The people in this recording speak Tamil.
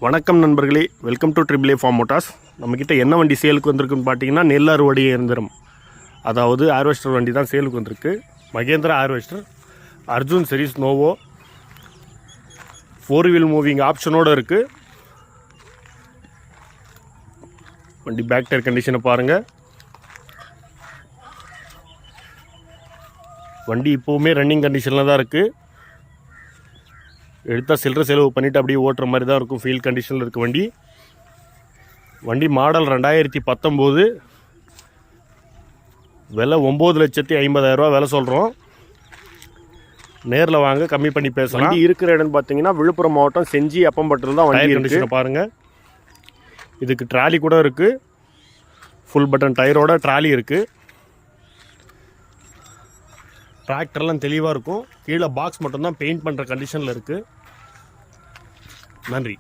வணக்கம் நண்பர்களே, welcome to triple A farm motors. நம்மக்கிட்ட என்ன வண்டி சேலுக்கு வந்திருக்குன்னு பார்த்தீங்கன்னா நெல் அறுவடை இயந்திரம், அதாவது ஹார்வெஸ்டர் வண்டி தான் சேலுக்கு வந்திருக்கு. Mahindra harvester Arjun series Novo 4 wheel moving ஆப்ஷனோடு இருக்குது. வண்டி பேக் டயர் கண்டிஷனை பாருங்கள். வண்டி இப்போவுமே ரன்னிங் கண்டிஷனில் தான் இருக்குது. எடுத்தால் சில்லறை செலவு பண்ணிவிட்டு அப்படியே ஓட்டுற மாதிரி தான் இருக்கும். ஃபீல் கண்டிஷனில் இருக்குது வண்டி. வண்டி மாடல் 2019, விலை 9,50,000 விலை சொல்கிறோம். நேரில் வாங்க, கம்மி பண்ணி பேசலாம். வண்டி இருக்கிற இடம்னு பார்த்தீங்கன்னா விழுப்புரம் மாவட்டம் செஞ்சி அப்பம்பட்டில் தான் வண்டி கண்டிஷனை பாருங்கள். இதுக்கு ட்ராலி கூட இருக்குது. ஃபுல் பட்டன் டயரோட ட்ராலி இருக்குது. டிராக்டர்லாம் தெளிவாக இருக்கும். கீழே பாக்ஸ் மட்டும்தான் பெயிண்ட் பண்ணுற கண்டிஷனில் இருக்குது. நன்றி.